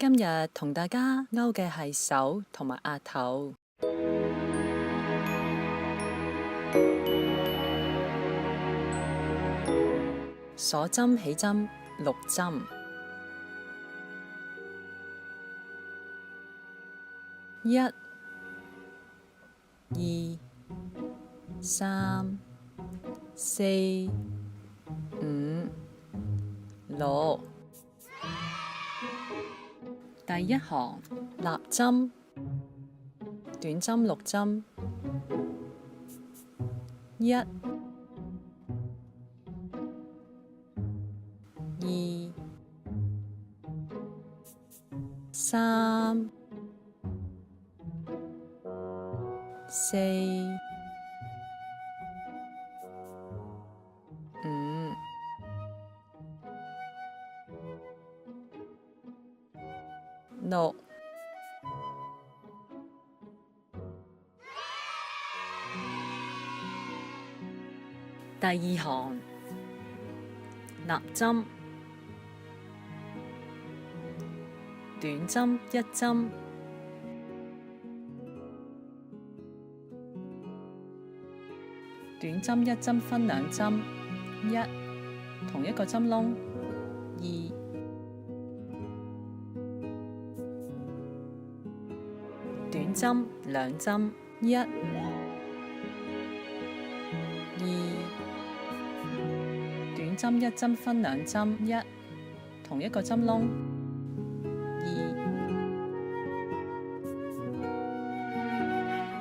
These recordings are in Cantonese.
今日同大家勾嘅係手同埋額頭，鎖針起針6針，一、二、三、四、五、6。第一行立針，短針6針，一、二、三、四、五、6。第二行立針，短針1針，短針1針分2針，一同一個針窿，二短針2針，一、二短針1針分2針，一同一個針窿，二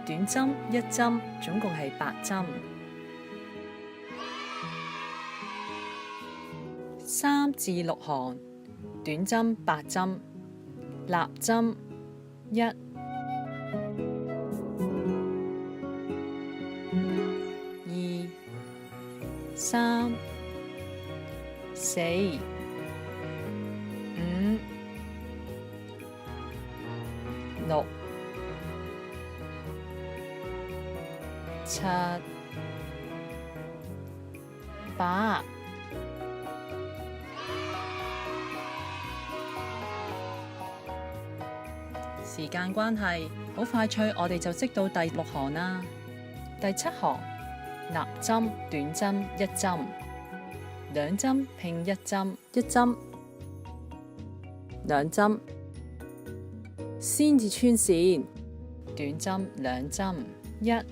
短針1針，總共係8針。3至6行，短針8針，立針一、二、三、四、五、6、7、8。時間關係，好快脆，我哋就織到第6行啦。第7行立針，短針1針，2針拼1針，1針2針，先至穿線，短針2針，一、二、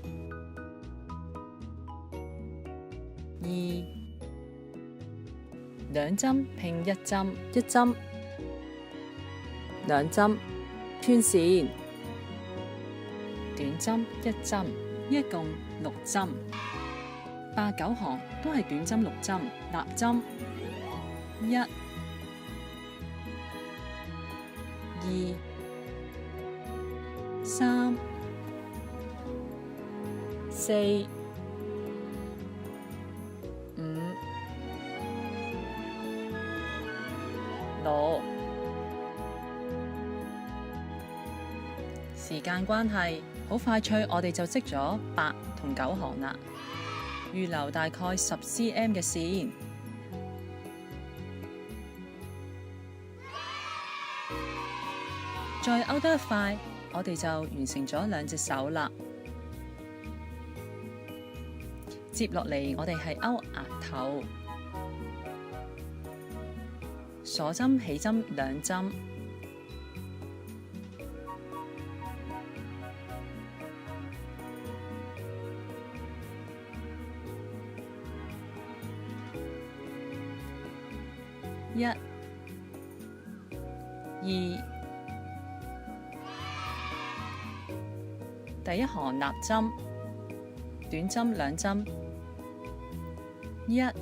2針拼1針，1針2針。穿線，短針1針，一共6針。8、9行都係短針6針，立針一、二、三、四、五、6。時間關係，好快脆，我哋就織咗8同9行啦。預留大概10 cm 嘅線，再勾多一塊，我哋就完成咗2隻手啦。接落嚟，我哋係勾額頭，鎖針起針2針。一、二，第一行立針，短針2針，一、二、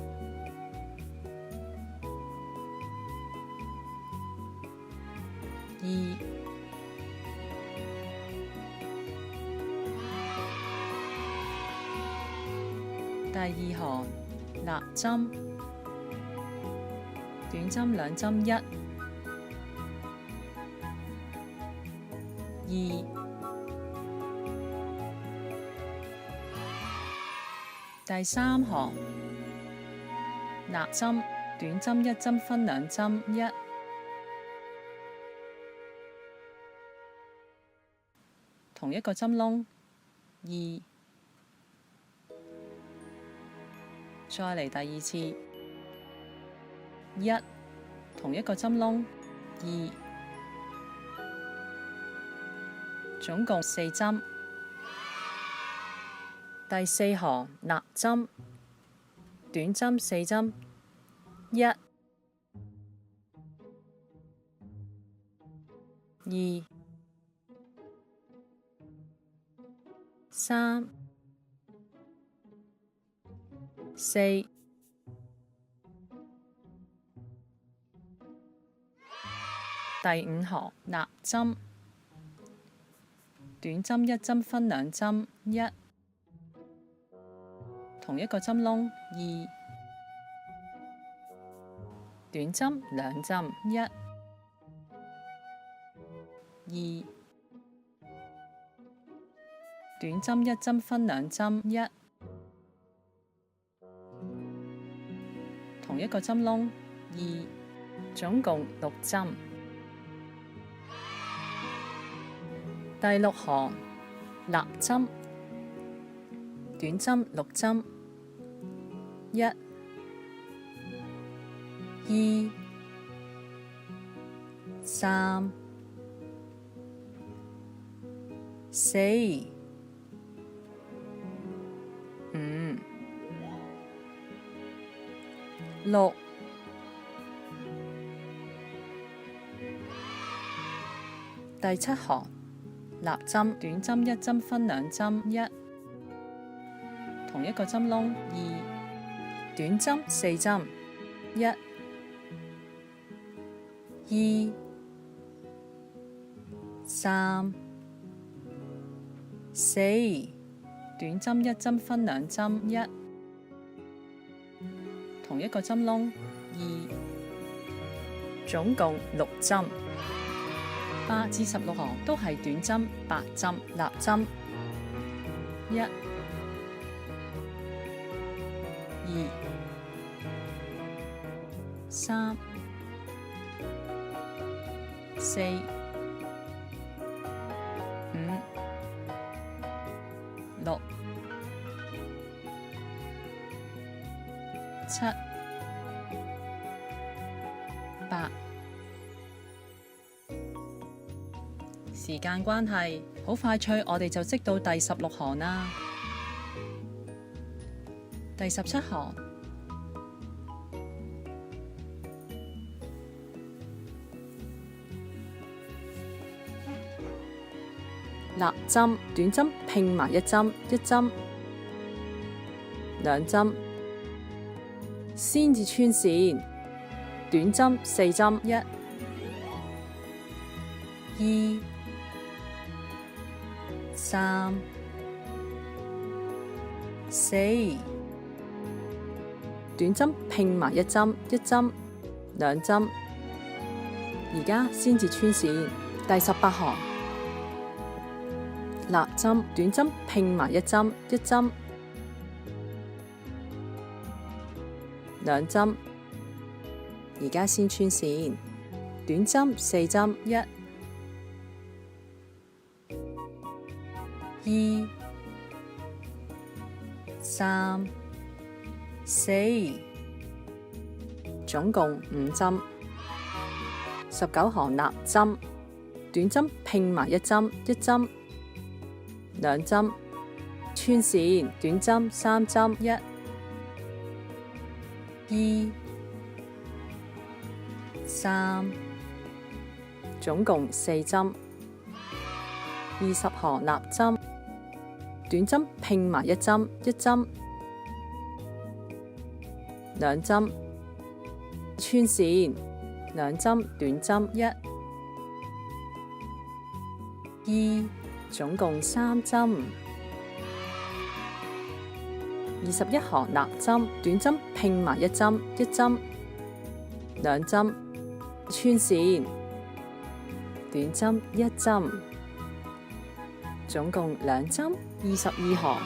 第二行立針，短針2針，一、二、第三行立針，短針1針分2針，一、同一個針窿2，再嚟第二次1，同一個針窿2，總共4針。第4行納針，短針4針，1、2、3、4。第5行納針，短針1針分2針，1，同一個針窿2，短針2針，1、2，短針1針分2針，1，同一個針窿2，總共6針。第6行納針，短針6針，1、2、3、4、5、6。第7行納針，短針1針分2針，1，同一個針窿2，短針4針，1、2、3、4，短針1針分2針，1，同一個針窿2，總共6針。8至16行都係短針8針納針，1、2、3、4、5、6、7、8。時間關係，好快脆，我哋就織到第16行啦。第17行納針，短針拼埋1針，1針2針，先至穿線，短針4針，1、2、3、4，短針拼埋1針，1針2針，而家先至穿線。第18行納針，短針拼埋1針，1針2針，而家先穿線。短針4針，1、2、3、4，總共5針。19行納針，短針拼埋1針，1針2針，穿線，短針3針，1、2、3，總共4針。20行納針，短針拼埋1針，1針2針，穿線2針短針，1、2，總共3針。21行納針，短針拼埋1針，1針2針，穿線短針1針，總共2針。22行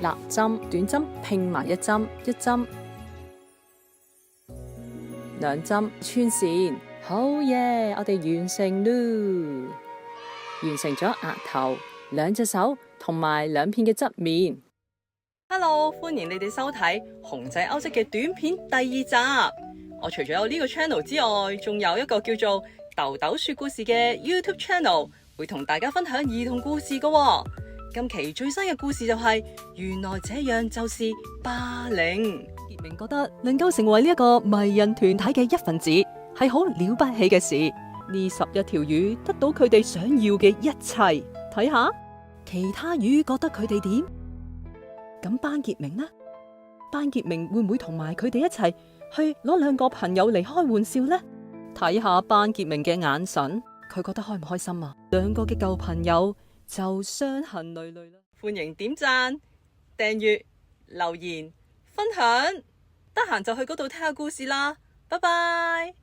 納針，短針拼埋1針，1針2針，穿線。好嘢！我哋完成咯，完成咗額頭、兩隻手同埋兩片嘅側面。Hello， 歡迎你哋收睇熊仔歐式嘅短片第二集。我除咗有呢個 channel 之外，仲有一個叫做豆豆說故事嘅 YouTube channel， 會同大家分享兒童故事㗎。今期最新嘅故事就係原來這樣就是霸凌。傑明覺得能夠成為呢一個迷人團體嘅一份子係好了不起嘅事。呢11條魚得到佢哋想要嘅一切。睇下其他魚覺得佢哋點？咁班傑明呢？班傑明會唔會同埋佢哋一齊去攞兩個朋友嚟開玩笑呢？睇下班傑明嘅眼神，佢覺得開唔開心啊？兩個嘅舊朋友就傷痕累累啦。歡迎點讚、訂閱、留言、分享，得閒就去嗰度聽下故事啦。拜拜。